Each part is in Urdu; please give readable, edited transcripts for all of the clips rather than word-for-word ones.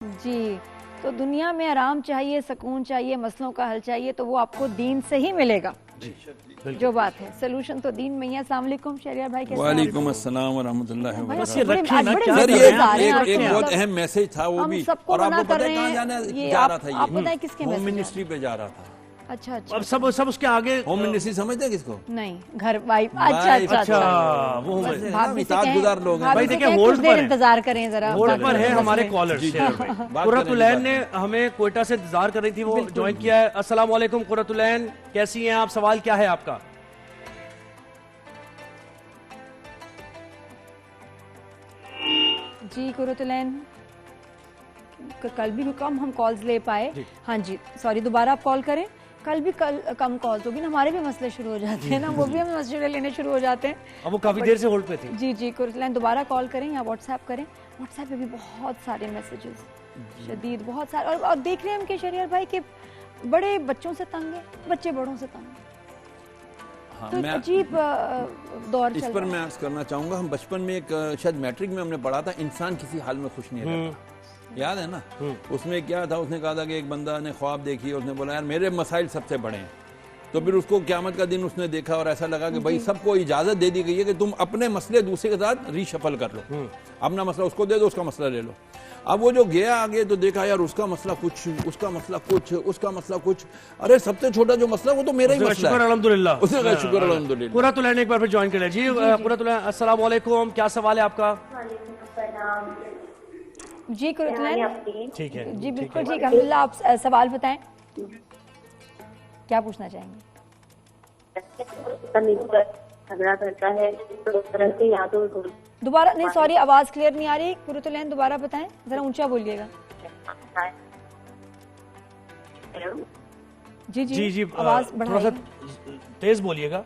جی تو دنیا میں آرام چاہیے، سکون چاہیے، مسئلوں کا حل چاہیے تو وہ آپ کو دین سے ہی ملے گا. جو بات ہے سلوشن تو دین میں ہی ہے. السلام علیکم شہریار بھائی. وعلیکم السلام ورحمۃ اللہ وبرکاتہ. سر یہ ایک بہت اہم میسج تھا وہ بھی. سب کو اور آپ منع کو کر پتہ رہے کہاں ہیں. جانا یہ جا رہا تھا؟ آپ یہ بتائیں کس کے ہوم منسٹری پہ جا رہا تھا. اچھا اچھا. اب سب اس کے آگے ہوم منسٹری سمجھتے ہیں کس کو؟ نہیں گھر وائف. اچھا اچھا اچھا وہ اطاعت گزار لوگ ہیں. بھائی دیکھیں کچھ ہولڈ دیر پر انتظار کریں ذرا. ہولڈ پر ہیں ہمارے کالرز. قرۃ العین نے ہمیں کوئٹہ سے انتظار کر رہی تھی، وہ جوائن کیا ہے. السلام علیکم قرۃ العین، کیسی ہیں آپ؟ سوال کیا ہے آپ کا؟ جی قرۃ العین کل بھی کم کالز لے پائے. ہاں جی سوری، دوبارہ آپ کال کریں. کل بھی کم کالز ہوگی نا، ہمارے بھی مسئلے شروع ہو جاتے ہیں نا، وہ بھی ہمیں مشورے لینے شروع ہو جاتے ہیں. اب وہ کافی دیر سے ہولڈ پہ تھی. جی جی قرۃ العین دوبارہ کال کریں یا واٹس ایپ کریں. واٹس ایپ پہ بھی بہت سارے میسیجز شدید، بہت سارے. اور دیکھ رہے ہیں ہم کہ شہریار بھائی کہ بڑے بچوں سے تنگ ہیں، بچے بڑوں سے تنگ ہیں. تو ایک عجیب دور اس پر میں عرض کرنا چاہوں گا. ہم بچپن میں ایک شاید میٹرک میں ہم نے پڑھا تھا، انسان کسی حال میں خوش نہیں رہتا. یاد ہے نا؟ اس میں کیا تھا، اس نے کہا تھا کہ ایک بندہ نے خواب دیکھی اور اس نے بولا یار میرے مسائل سب سے بڑے ہیں. تو پھر اس کو قیامت کا دن اس نے دیکھا اور ایسا لگا کہ بھائی سب کو اجازت دے دی گئی ہے کہ تم اپنے مسئلے دوسرے کے ساتھ ری شفل کر لو. اپنا مسئلہ اس کو دے دو، اس کا مسئلہ لے لو. اب وہ جو گیا آگے تو دیکھا یار اس کا مسئلہ کچھ، اس کا مسئلہ کچھ، اس کا مسئلہ کچھ. ارے سب سے چھوٹا جو مسئلہ وہ تو میرا ہی مسئلہ ہے. شکر الحمدللہ. اس نے کہا شکر الحمدللہ. قرۃ العین ایک بار پھر جوائن کر لیں. جی قرۃ العین السلام علیکم، کیا سوال ہے آپ کا؟ جی قرۃ العین ٹھیک ہے جی بالکل ٹھیک. الحمدللہ آپ سوال بتائیں، کیا پوچھنا چاہیں گے؟ دوبارہ نہیں، سوری آواز کلیئر نہیں آ رہی. قرۃ العین دوبارہ بتائیں، ذرا اونچا بولیے گا. جی جی جی آواز تھوڑا سا بڑھائیے. تیز بولیے گا.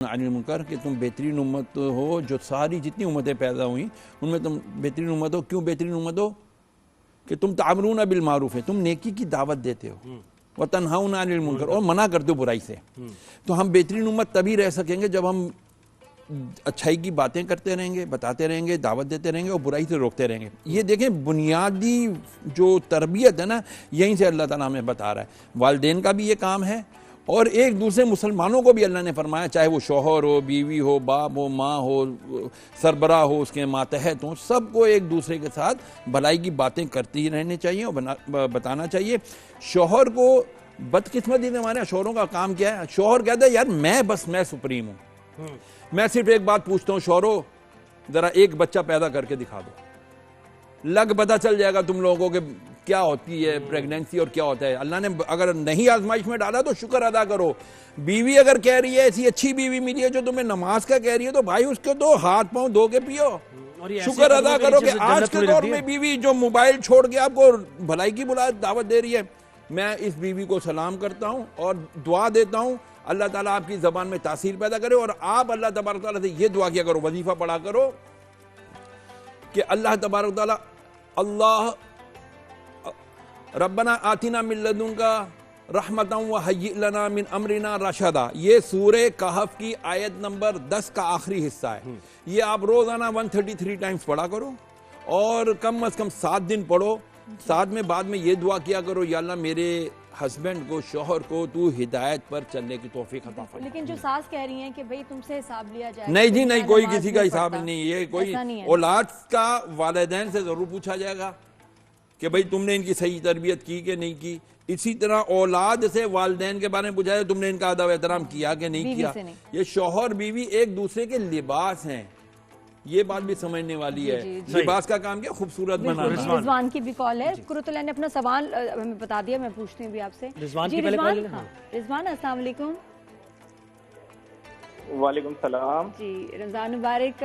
عن المنکر کہ تم بہترین امت ہو جو ساری جتنی امتیں پیدا ہوئیں ان میں تم بہترین امت ہو. کیوں بہترین امت ہو؟ کہ تم تعمرون بالمعروف ہے، تم نیکی کی دعوت دیتے ہو، وتنہون عن المنکر اور منع کرتے ہو برائی سے. تو ہم بہترین امت تبھی رہ سکیں گے جب ہم اچھائی کی باتیں کرتے رہیں گے، بتاتے رہیں گے، دعوت دیتے رہیں گے اور برائی سے روکتے رہیں گے. یہ دیکھیں بنیادی جو تربیت ہے نا، یہیں سے اللہ تعالیٰ ہمیں بتا رہا ہے. والدین کا بھی یہ کام ہے اور ایک دوسرے مسلمانوں کو بھی اللہ نے فرمایا، چاہے وہ شوہر ہو، بیوی ہو، باپ ہو، ماں ہو، سربراہ ہو، اس کے ماتحت ہوں، سب کو ایک دوسرے کے ساتھ بھلائی کی باتیں کرتی ہی رہنے چاہیے اور بتانا چاہیے. شوہر کو بدقسمتی ہمارے شوہروں کا کام کیا ہے؟ شوہر کہتا ہے یار میں سپریم ہوں، میں صرف ایک بات پوچھتا ہوں شوہرو، ذرا ایک بچہ پیدا کر کے دکھا دو، لگ پتہ چل جائے گا تم لوگوں کو کہ کیا ہوتی ہے پریگنینسی اور کیا ہوتا ہے. اللہ نے اگر نہیں آزمائش میں ڈالا تو شکر ادا کرو. بیوی اگر کہہ رہی ہے ایسی اچھی بیوی ملی ہے جو تمہیں نماز کا کہہ رہی ہے تو بھائی اس کو تو ہاتھ پاؤں دھو کے پیو. شکر ادا کرو کہ آج کے دور میں بیوی جو موبائل چھوڑ کے آپ کو بھلائی کی دعوت دے رہی ہے. میں اس بیوی کو سلام کرتا ہوں اور دعا دیتا ہوں اللہ تعالیٰ آپ کی زبان میں تاثیر پیدا کرے. اور آپ اللہ تبارک تعالیٰ سے یہ دعا کیا کرو، وظیفہ پڑھا کرو کہ اللہ تبارک تعالیٰ اللہ ربنا آتنا من لدنک رحمتا وہیئ لنا من امرنا رشدا. یہ سورہ کہف کی آیت نمبر 10 کا آخری حصہ ہے. یہ آپ روزانہ 133 ٹائمز پڑھا کرو اور کم از کم 7 دن پڑھو. ساتھ میں بعد میں یہ دعا کیا کرو، یا اللہ میرے ہسبینڈ کو شوہر کو تو ہدایت پر چلنے کی توفیق عطا فرما. لیکن جو ساس کہہ رہی ہیں کہ بھئی تم سے حساب لیا جائے, نہیں جی نہیں, کوئی نماز کسی کا حساب پڑھتا. نہیں. یہ کوئی ایسا نہیں ہے. اولاد کا والدین سے ضرور پوچھا جائے گا کہ بھئی تم نے ان کی صحیح تربیت کی کہ نہیں کی. اسی طرح اولاد سے والدین کے بارے میں پوچھا جائے تم نے ان کا ادب احترام کیا کہ نہیں کیا. یہ شوہر بیوی ایک دوسرے کے لباس ہیں, یہ بات بھی سمجھنے والی ہے. لباس کا کام کیا خوبصورت بنانا. رضوان کی بھی کال ہے. قرۃ العین نے اپنا سوال ہمیں بتا دیا, میں پوچھتی ہوں بھی آپ سے. رضوان کی پہلے کال ہے. رضوان السلام علیکم. وعلیکم السلام. جی رمضان مبارک.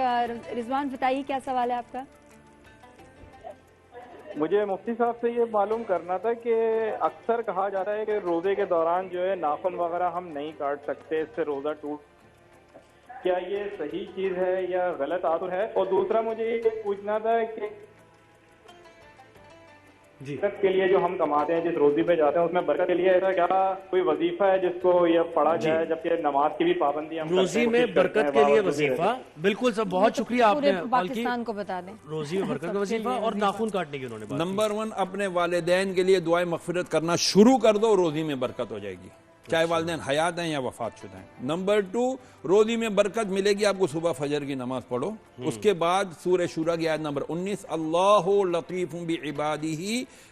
رضوان بتائیے کیا سوال ہے آپ کا. مجھے مفتی صاحب سے یہ معلوم کرنا تھا کہ اکثر کہا جاتا ہے کہ روزے کے دوران جو ہے ناخن وغیرہ ہم نہیں کاٹ سکتے, اس سے روزہ ٹوٹ, کیا یہ صحیح چیز ہے یا غلط عادت ہے؟ اور دوسرا مجھے یہ پوچھنا تھا کہ برکت کے لیے جو ہم کماتے ہیں, جس روزی پہ جاتے ہیں, اس میں برکت کے لیے ایسا کیا کوئی وظیفہ ہے جس کو یہ پڑھا جائے, جبکہ نماز کی بھی پابندی ہم روزی میں برکت کے لیے وظیفہ. بالکل سب, بہت شکریہ آپ نے پاکستان کو بتا دیں. روزی میں برکت کا وظیفہ اور ناخن کاٹنے کی انہوں نے بات. نمبر 1, اپنے والدین کے لیے دعائیں مغفرت کرنا شروع کر دو, روزی میں برکت ہو جائے گی, چاہے والدین حیات ہیں یا وفات شدہ ہیں. نمبر 2, روزی میں برکت ملے گی آپ کو صبح فجر کی نماز پڑھو. اس کے بعد سورہ شورى کی آیت نمبر 19, اللہ لطیف بعبادہ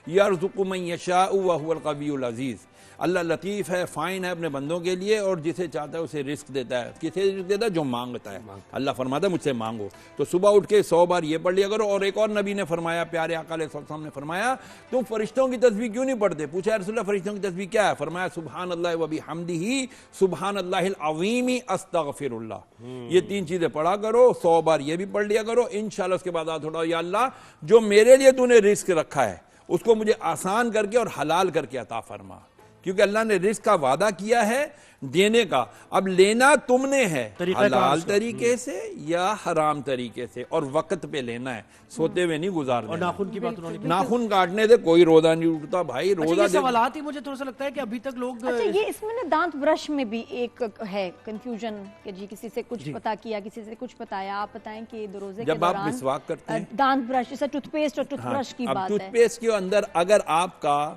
یرزق من یشاء وہو القوی العزیز. اللہ لطیف ہے, فائن ہے اپنے بندوں کے لیے, اور جسے چاہتا ہے اسے رزق دیتا ہے. کسے رزق دیتا ہے؟ جو مانگتا ہے. اللہ فرماتا ہے مجھ سے مانگو. تو صبح اٹھ کے 100 بار یہ پڑھ لیا کرو. اور ایک اور نبی نے فرمایا, پیارے آقا علیہ السلام نے فرمایا, تم فرشتوں کی تسبیح کیوں نہیں پڑھتے؟ پوچھا یا رسول اللہ فرشتوں کی تسبیح کیا ہے؟ فرمایا سبحان اللہ و بحمدہ سبحان اللہ العظیم استغفر اللہ. یہ 3 چیزیں پڑھا کرو, 100 بار یہ بھی پڑھ لیا کرو. انشاءاللہ اس کے بعد ہاتھ اٹھاؤ, یا اللہ جو میرے لیے تو نے رزق رکھا ہے اس کو مجھے آسان کر کے اور حلال کر کے عطا فرما, کیونکہ اللہ نے رزق کا وعدہ کیا ہے دینے کا. اب لینا تم نے ہے حلال طریقے سے یا حرام طریقے سے, اور وقت پہ لینا ہے, سوتے ہوئے نہیں گزارنا. اور ناخن کی بات انہوں نے, ناخن کاٹنے سے کوئی روزہ نہیں اٹھتا بھائی. روزہ سوالات ہی مجھے تھوڑا سا لگتا ہے کہ ابھی تک لوگ, اچھا یہ اس میں نا دانت برش میں بھی ایک ہے کنفیوژن کہ جی کسی سے کچھ پتا کیا, کسی سے کچھ بتایا. آپ بتائیں کہ روزے کے جب آپ دوران مسواک کرتے ہیں, دانت برش جیسے ٹوتھ پیسٹ اور ٹوتھ برش کی بات ہے, ٹوتھ پیسٹ کے اندر اگر آپ کا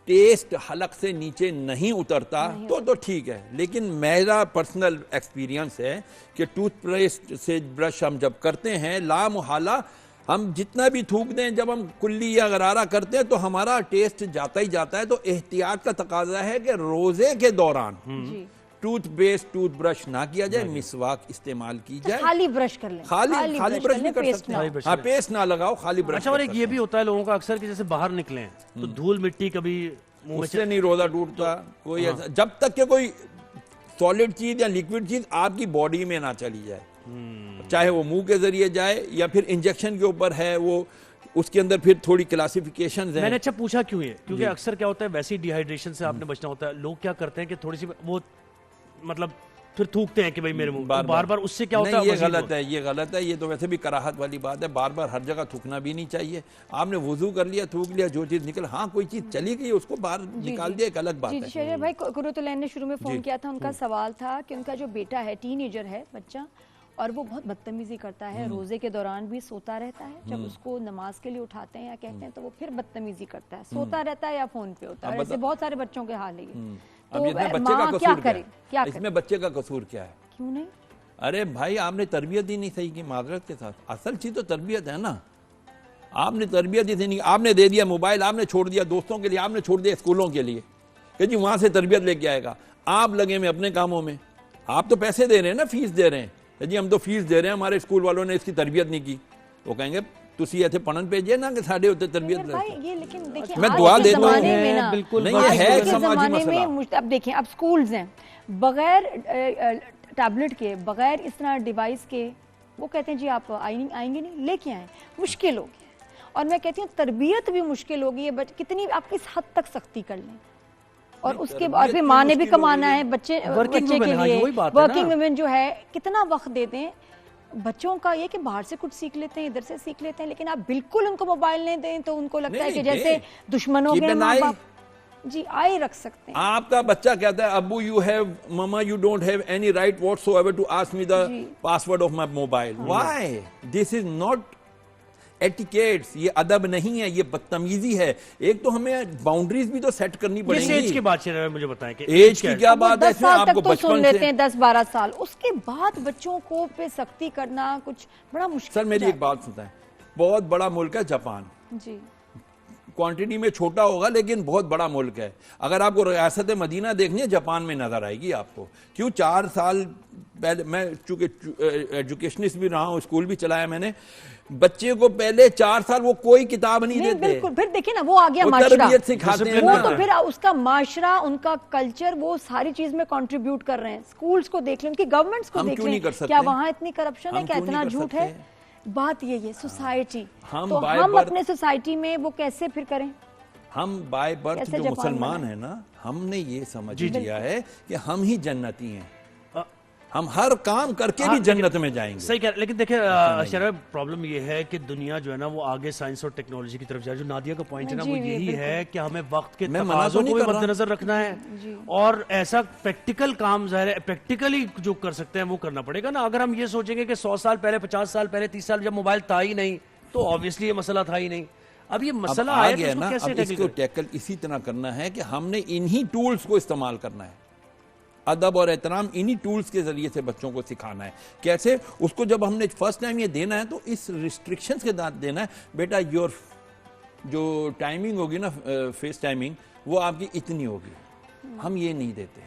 ٹیسٹ حلق سے نیچے نہیں اترتا تو ٹھیک ہے. لیکن میرا پرسنل ایکسپیرینس ہے کہ ٹوتھ پیسٹ سے برش ہم جب کرتے ہیں لا محالہ ہم جتنا بھی تھوک دیں, جب ہم کلی یا غرارہ کرتے ہیں تو ہمارا ٹیسٹ جاتا ہی جاتا ہے. تو احتیاط کا تقاضا ہے کہ روزے کے دوران ٹوتھ پیسٹ ٹوتھ برش نہ کیا جائے, مسواک استعمال کی جائے. خالی برش کر لیں, خالی برش بھی کر سکتے ہیں. ہاں پیسٹ نہ لگاؤ, خالی برش. اچھا, اور ایک یہ بھی ہوتا ہے لوگوں کا اکثر کہ جیسے باہر نکلے ہیں تو دھول مٹی کبھی منہ اس سے نہیں روزہ ٹوٹتا کوئی ایسا, جب تک کہ کوئی سالڈ چیز یا لیکوڈ چیز آپ کی باڈی میں نہ چلی جائے, چاہے وہ منہ کے ذریعے جائے یا پھر انجیکشن کے اوپر ہے وہ, اس کے اندر پھر تھوڑی کلاسیفیکیشنز ہیں. میں نے اچھا پوچھا کیوں ہے, کیونکہ اکثر کیا ہوتا ہے ویسی ڈی ہائیڈریشن سے آپ نے بچنا ہوتا ہے. لوگ کیا کرتے ہیں کہ تھوڑی سی وہ مطلب پھر تھوکتے ہیں کہ بھئی میرے منہ بار بار, اس سے کیا ہوتا ہے؟ یہ غلط ہے, یہ غلط ہے. یہ تو ویسے بھی کراہت والی بات ہے. بار بار ہر جگہ تھوکنا بھی نہیں چاہیے. آپ نے وضو کر لیا, تھوک لیا, جو چیز نکل, ہاں کوئی چیز چلی گئی اس کو باہر نکال دیا, ایک الگ بات ہے. شہریار بھائی, قرۃ العین نے شروع میں فون کیا تھا, ان کا سوال تھا کہ ان کا جو بیٹا ہے, ٹین ایجر ہے بچہ, اور وہ بہت بدتمیزی کرتا ہے. روزے کے دوران بھی سوتا رہتا ہے, جب اس کو نماز کے لیے اٹھاتے ہیں یا کہتے ہیں تو وہ پھر بدتمیزی کرتا ہے, سوتا رہتا ہے یا فون پہ ہوتا ہے. ایسے بہت سارے بچوں کے حال ہے یہ. تو ماں کیا کرے, کیا اس میں بچے کا قصور کیا ہے؟ کیوں نہیں؟ ارے بھائی آپ نے تربیت ہی نہیں صحیح کی, معذرت کے ساتھ. اصل چیز تو تربیت ہے نا. آپ نے تربیت ہی نہیں, آپ نے دے دیا موبائل, آپ نے چھوڑ دیا دوستوں کے لیے, آپ نے چھوڑ دیا اسکولوں کے لیے کہ جی وہاں سے تربیت لے کے آئے گا. آپ لگے میں اپنے کاموں میں, آپ تو پیسے دے رہے ہیں نا, فیس دے رہے ہیں, جی ہم تو فیس دے رہے ہیں, ہمارے اسکول والوں نے اس کی تربیت نہیں کی. وہ کہیں گے تسی ایتھے پڑھن بھیجئے نا کہ ساڑھے ہوتے تربیت لے. میں دعا دیتا ہوں, نہیں یہ ہے ایک سماجی مسئلہ. اب دیکھیں, اب سکولز ہیں بغیر ٹیبلٹ کے, بغیر اس طرح ڈیوائس کے, وہ کہتے ہیں جی آپ آئیں گے نہیں, لے کے آئیں. مشکل ہو گیا. اور میں کہتی ہوں تربیت بھی مشکل ہوگی, کتنی آپ کس حد تک سختی کر لیں. اور اس کے بعد پھر ماں نے بھی کمانا ہے, بچے کے لیے ورکنگ ویمن جو ہے کتنا وقت دے دیں. بچوں کا یہ کہ باہر سے کچھ سیکھ لیتے ہیں, ادھر سے سیکھ لیتے ہیں, لیکن آپ بالکل ان کو موبائل نہیں دیں تو ان کو لگتا ہے کہ جیسے دشمنوں کے ماں باپ. جی آئی رکھ سکتے ہیں. آپ کا بچہ کہتا ہے ابو یو ہیو, ماما you don't have any right whatsoever to ask me the password of my mobile. Why? This is not, etiquettes, یہ ادب نہیں ہے، یہ بدتمیزی ہے. ایک تو ہمیں باؤنڈریز بھی تو سیٹ کرنی پڑیں کس گی. ایج کی بات چل رہا ہے مجھے بتائیں کہ ایج کی کیا بات ہے؟ 10 سال آپ تک کو تو سن بچپن لیتے سے. ہیں، 10-12 سال، اس کے بعد بچوں کو پہ سختی کرنا کچھ بڑا مشکل. سر میری ایک بات سنتا ہے، بہت بڑا ملک ہے جاپان، جی کوانٹٹی میں چھوٹا ہوگا لیکن بہت بڑا ملک ہے. اگر آپ کو ریاست مدینہ دیکھنی ہے جاپان میں نظر آئے گی آپ کو. کیوں 4 سال پہلے، میں چونکہ ایجوکیشنسٹ بھی رہا ہوں، اسکول بھی چلایا میں نے، بچے کو پہلے 4 سال وہ کوئی کتاب نہیں دیتے. بالکل. پھر دیکھیں نا وہ آ گیا وہ معاشرہ، تربیت سکھاتے ہیں وہ نا. تو پھر اس کا معاشرہ، ان کا کلچر، وہ ساری چیز میں کنٹریبیوٹ کر رہے ہیں. سکولز کو دیکھ لیں، ان کی گورنمنٹس کو ہم دیکھ کیوں نہیں لیں، کر سکتے؟ کیا وہاں اتنی کرپشن ہے، ہم کیا کیوں نہیں اتنا کر جھوٹ سکتے؟ ہے؟ بات یہ سوسائٹی، ہم تو بائی ہم برتھ، اپنے سوسائٹی میں وہ کیسے پھر کریں؟ ہم بائی برتھ کیسے جو جاپان مسلمان بنائے؟ ہیں نا، ہم نے یہ سمجھ جی، جی. لیا ہے کہ ہم ہی جنتی ہیں. ہم ہر کام کر کے بھی جنت میں جائیں گے. صحیح کہہ رہے، لیکن دیکھیں شرح پرابلم یہ ہے کہ دنیا جو ہے نا وہ آگے سائنس اور ٹیکنالوجی کی طرف جائے. جو نادیہ کا پوائنٹ ہے نا وہ یہی ہے کہ ہمیں وقت کے تقاضوں کو بھی مد نظر رکھنا ہے، اور ایسا پریکٹیکل کام ظاہر ہے پریکٹیکلی جو کر سکتے ہیں وہ کرنا پڑے گا نا. اگر ہم یہ سوچیں گے کہ 100 سال پہلے، 50 سال پہلے، 30 سال جب موبائل تھا ہی نہیں تو آبویسلی یہ مسئلہ تھا ہی نہیں. اب یہ مسئلہ آیا تو اس کو کیسے اب اس کو ٹیکل اسی طرح کرنا ہے کہ ہم نے انہی ٹولز کو استعمال کرنا ہے. ادب اور احترام انہی ٹولز کے ذریعے سے بچوں کو سکھانا ہے. کیسے؟ اس کو جب ہم نے فرسٹ ٹائم یہ دینا ہے تو اس ریسٹرکشنز کے ساتھ دینا ہے. بیٹا جو ٹائمنگ ہوگی نا، فیس ٹائمنگ، وہ آپ کی اتنی ہوگی. ہم یہ نہیں دیتے.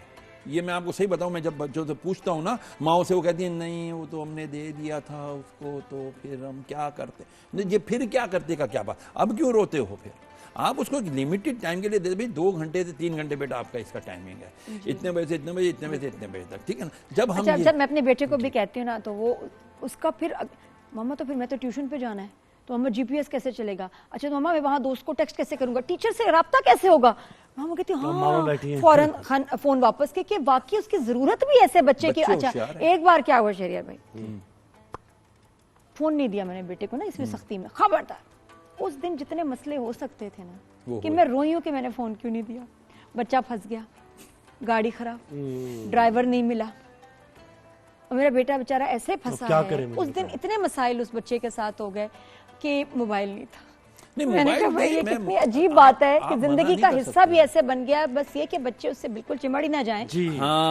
یہ میں آپ کو صحیح بتاؤں، میں جب بچوں سے پوچھتا ہوں نا ماؤں سے، وہ کہتی ہیں نہیں وہ تو ہم نے دے دیا تھا اس کو، تو پھر ہم کیا کرتے. یہ پھر کیا کرتے کا کیا بات، اب کیوں روتے ہو؟ پھر آپ اس کو ایک لمیٹڈ ٹائم کے لیے دے دیں. 2 گھنٹے سے 3 گھنٹے بیٹا آپ کا اس کا ٹائمنگ ہے، اتنے بجے سے اتنے بجے، اتنے بجے سے اتنے بجے تک، ٹھیک ہے نا. جب ہم جب میں اپنے بیٹے کو بھی کہتی ہوں نا تو وہ اس کا پھر ماما تو پھر میں تو ٹیوشن پہ جانا ہے، تو ماما جی پی ایس کیسے چلے گا؟ اچھا تو ماما میں وہاں دوست کو ٹیکسٹ کیسے کروں گا؟ ٹیچر سے رابطہ کیسے ہوگا؟ ماما کہتی ہاں فوراً فون واپس کہ واقعی اس کی ضرورت بھی ایسے بچے کی. اچھا ایک بار کیا ہوا شہریار بھائی، فون نہیں دیا میں نے بیٹے کو نا اس میں سختی میں، خبردار. اس دن جتنے مسئلے ہو سکتے تھے نا کہ میں روئی ہوں کہ میں نے فون کیوں نہیں دیا. بچہ پھنس گیا، گاڑی خراب، ڈرائیور نہیں ملا، اور میرا بیٹا بیچارہ ایسے پھنسا ہے. اس دن اتنے مسائل اس بچے کے ساتھ ہو گئے کہ موبائل نہیں تھا. میں نے کہا بھائی یہ کتنی عجیب بات ہے کہ زندگی کا حصہ بھی ایسے بن گیا ہے. بس یہ کہ بچے اس سے بالکل چمڑ ہی نہ جائیں،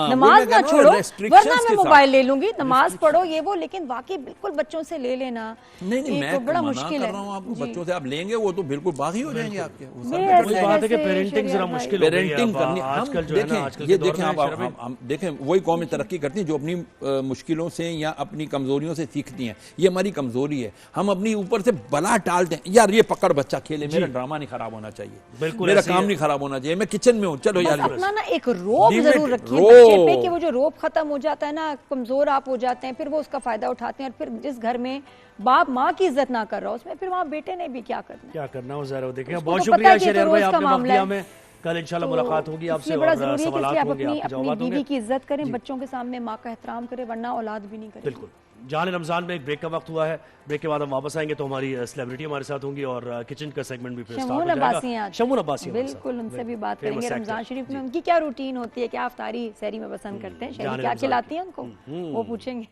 نماز نہ چھوڑو ورنہ میں موبائل لے لوں گی، نماز پڑھو یہ وہ. لیکن واقعی بالکل بچوں سے لے لینا نہیں، بڑا میں مشکل ہے. کر رہا ہوں آپ کو، بچوں سے آپ لیں گے وہ تو بالکل باغی ہو جائیں گے آپ کے. وہی بات ہے کہ پیرنٹنگ ذرا مشکل ہو گئی ہے آج کل جو ہے نا. یہ دیکھیں آپ، ہم دیکھیں وہی قومیں ترقی کرتی ہیں جو اپنی مشکلوں سے یا اپنی کمزوریوں سے سیکھتی ہیں. یہ ہماری کمزوری ہے، ہم اپنی اوپر سے بلا ٹالتے ہیں. یار یہ پکڑ بچہ کھیلے، میرا ڈرامہ نہیں خراب ہونا چاہیے، میرا کام نہیں خراب ہونا چاہیے، میں کچن میں ہوں، چلو یار. اپنا نا ایک روب ضرور رکھیے بچے پہ کہ وہ جو روب ختم ہو جاتا ہے نا، کمزور آپ ہو جاتے ہیں، پھر وہ اس کا فائدہ اٹھاتے ہیں. اور پھر جس گھر میں باپ ماں کی عزت نہ کر رہا اس میں پھر وہاں بیٹے نے بھی کیا کرنا وہ ظاہر دیکھیں. بہت شکریہ شہریار بھائی، آپ نے وقت دیا ہمیں. کل انشاءاللہ ملاقات ہوگی آپ سے اور سوالات ہوں گے، آپ کے جوابات ہوں گے. بیوی کی عزت کریں، بچوں کے سامنے ماں کا احترام کریں، ورنہ اولاد بھی نہیں کرے. بالکل. جان رمضان میں ایک بریک کا وقت ہوا ہے، بریک کے بعد ہم واپس آئیں گے تو ہماری سیلیبریٹی ہمارے ساتھ ہوں گی اور کچن کا سیگمنٹ بھی پھر سٹارٹ ہو جائے گا. شمون عباسی بالکل، ان سے بھی بات کریں گے رمضان شریف میں ان کی کیا روٹین ہوتی ہے، کیا افطاری سحری میں پسند کرتے ہیں، شہری کیا کھلاتی ہیں ان کو، وہ پوچھیں گے.